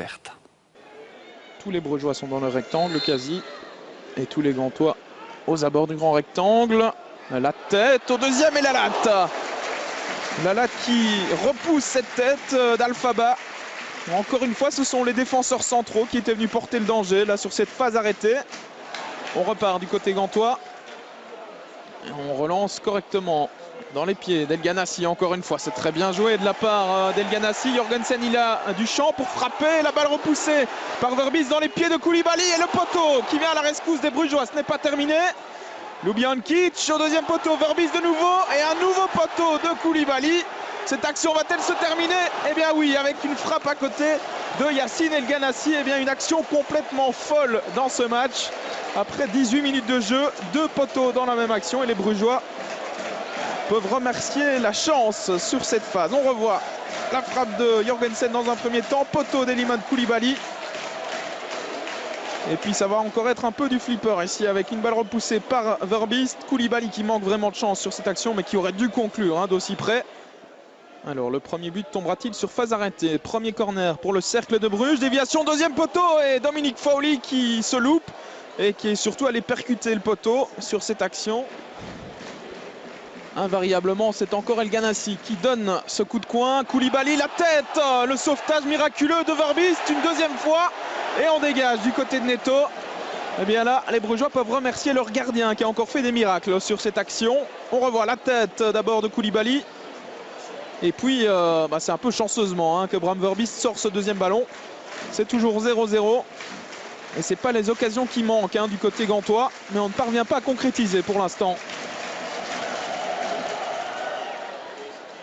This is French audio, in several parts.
verte. Tous les Brugeois sont dans le rectangle quasi. Et tous les Gantois aux abords du grand rectangle. La tête au deuxième et la latte. La latte qui repousse cette tête d'Alphaba. Encore une fois, ce sont les défenseurs centraux qui étaient venus porter le danger là sur cette phase arrêtée. On repart du côté gantois. Et on relance correctement dans les pieds d'El Ghanassi. Encore une fois, c'est très bien joué de la part d'El Ghanassi. Jorgensen, il a du champ pour frapper. La balle repoussée par Verbis dans les pieds de Koulibaly. Et le poteau qui vient à la rescousse des Brugeois. Ce n'est pas terminé. Ljubijankic au deuxième poteau. Verbis de nouveau. Et un nouveau poteau de Koulibaly. Cette action va-t-elle se terminer? Eh bien oui, avec une frappe à côté de Yacine El Ghanassi. Eh bien une action complètement folle dans ce match. Après 18 minutes de jeu, 2 poteaux dans la même action. Et les Brugeois peuvent remercier la chance sur cette phase. On revoit la frappe de Jorgensen dans un premier temps. Poteau d'Elimane Koulibaly. Et puis ça va encore être un peu du flipper ici avec une balle repoussée par Verbis. Koulibaly qui manque vraiment de chance sur cette action mais qui aurait dû conclure d'aussi près. Alors le premier but tombera-t-il sur phase arrêtée? Premier corner pour le Cercle de Bruges. Déviation deuxième poteau et Dominique Fowley qui se loupe et qui est surtout allé percuter le poteau sur cette action. Invariablement, c'est encore El Ghanassi qui donne ce coup de coin. Koulibaly, la tête, le sauvetage miraculeux de Verbis une deuxième fois. Et on dégage du côté de Neto. Et bien là, les Brugeois peuvent remercier leur gardien qui a encore fait des miracles sur cette action. On revoit la tête d'abord de Koulibaly. Et puis, c'est un peu chanceusement que Bram Verbis sort ce deuxième ballon. C'est toujours 0-0. Et ce n'est pas les occasions qui manquent du côté gantois. Mais on ne parvient pas à concrétiser pour l'instant.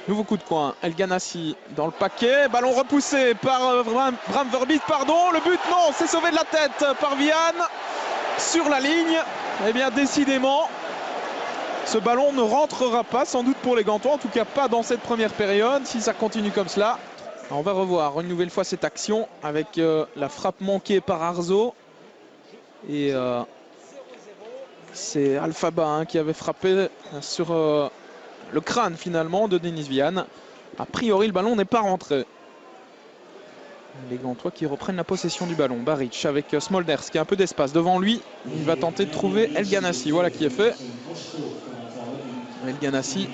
Nouveau coup de coin, El Ghanassi dans le paquet. Ballon repoussé par Bram Verbis, pardon. Le but, non, c'est sauvé de la tête par Vian. Sur la ligne. Eh bien, décidément, ce ballon ne rentrera pas, sans doute pour les Gantois. En tout cas, pas dans cette première période. Si ça continue comme cela. On va revoir une nouvelle fois cette action avec la frappe manquée par Arzo. Et c'est Alphaba qui avait frappé sur le crâne finalement de Denis Vian. A priori, le ballon n'est pas rentré. Les Gantois qui reprennent la possession du ballon. Baric avec Smolders qui a un peu d'espace devant lui. Il va tenter de trouver El Ghanassi. Voilà qui est fait. El Ghanassi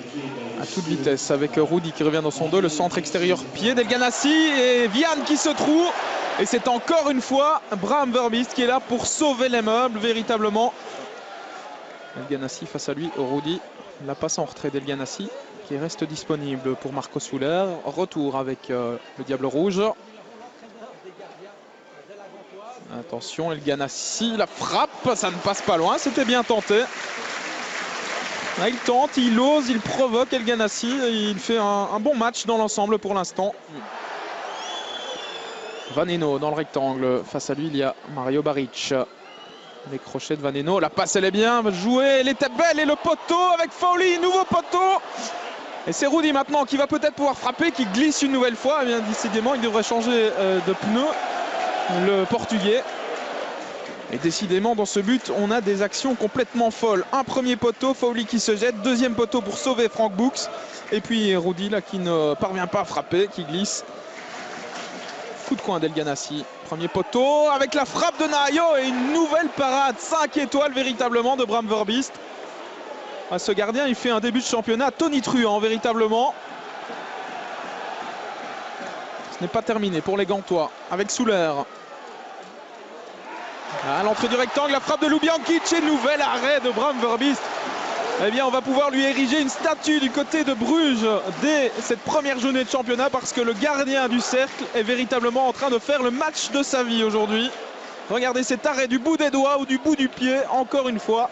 à toute vitesse avec Rudy qui revient dans son dos. Le centre extérieur pied d'El Ghanassi et Vian qui se trouve. Et c'est encore une fois Bram Verbis qui est là pour sauver les meubles véritablement. El Ghanassi face à lui, Rudy. La passe en retrait d'El Ghanassi qui reste disponible pour Marco Soler. Retour avec le Diable Rouge. Attention, El Ghanassi, la frappe, ça ne passe pas loin, c'était bien tenté. Là, il tente, il ose, il provoque El Ghanassi. Il fait un bon match dans l'ensemble pour l'instant. Vaneno dans le rectangle. Face à lui, il y a Mario Baric. Les crochets de Vaneno. La passe, elle est bien jouée. Elle était belle. Et le poteau avec Fowley. Nouveau poteau. Et c'est Rudy maintenant qui va peut-être pouvoir frapper, qui glisse une nouvelle fois. Eh bien, décidément, il devrait changer de pneu. Le Portugais. Et décidément, dans ce but, on a des actions complètement folles. Un premier poteau, Fowley qui se jette. Deuxième poteau pour sauver Frank Books. Et puis Rudy là qui ne parvient pas à frapper, qui glisse. Coup de coin d'El Ghanassi. Premier poteau avec la frappe de Nahayo et une nouvelle parade 5 étoiles véritablement de Bram Verbis. Ce gardien, il fait un début de championnat tonitruant véritablement. Ce n'est pas terminé pour les Gantois avec Souler. À l'entrée du rectangle, la frappe de Ljubijankic et nouvel arrêt de Bram Verbis. Eh bien, on va pouvoir lui ériger une statue du côté de Bruges dès cette première journée de championnat parce que le gardien du cercle est véritablement en train de faire le match de sa vie aujourd'hui. Regardez cet arrêt du bout des doigts ou du bout du pied, encore une fois.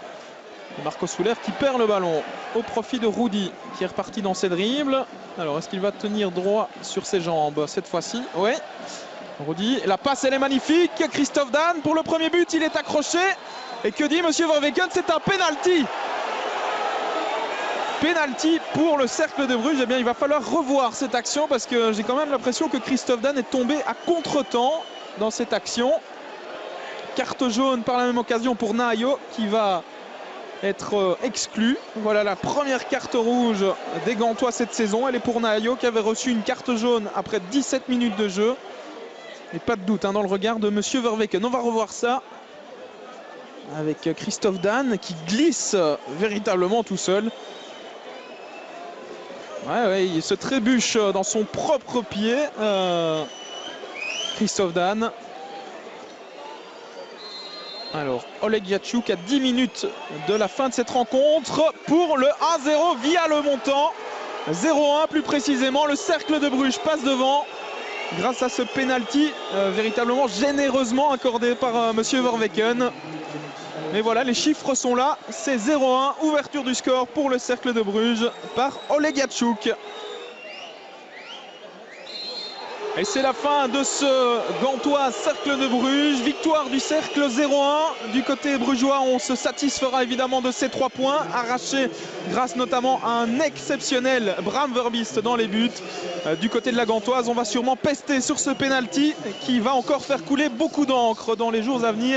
Et Marco Soler qui perd le ballon au profit de Rudy qui est reparti dans ses dribbles. Alors, est-ce qu'il va tenir droit sur ses jambes cette fois-ci? Oui. Rudy, la passe elle est magnifique. Christophe Dan pour le premier but, il est accroché. Et que dit Monsieur Verweken? C'est un penalty. Penalty pour le Cercle de Bruges. Eh bien, il va falloir revoir cette action parce que j'ai quand même l'impression que Christophe Dan est tombé à contre-temps dans cette action. Carte jaune par la même occasion pour Nahayo qui va être exclu. Voilà la première carte rouge des Gantois cette saison. Elle est pour Nahayo qui avait reçu une carte jaune après 17 minutes de jeu. Et pas de doute dans le regard de Monsieur Verweken. On va revoir ça avec Christophe Dan qui glisse véritablement tout seul. Ouais, il se trébuche dans son propre pied. Christophe Dan. Alors, Oleg Yachuk à 10 minutes de la fin de cette rencontre pour le 1-0 via le montant. 0-1 plus précisément. Le Cercle de Bruges passe devant grâce à ce penalty véritablement généreusement accordé par Monsieur Verweken. Mais voilà, les chiffres sont là. C'est 0-1, ouverture du score pour le Cercle de Bruges par Oleg Yachuk. Et c'est la fin de ce Gantois Cercle de Bruges. Victoire du Cercle 0-1. Du côté brugeois, on se satisfera évidemment de ces 3 points arrachés grâce notamment à un exceptionnel Bram Verbiest dans les buts. Du côté de la Gantoise, on va sûrement pester sur ce penalty qui va encore faire couler beaucoup d'encre dans les jours à venir.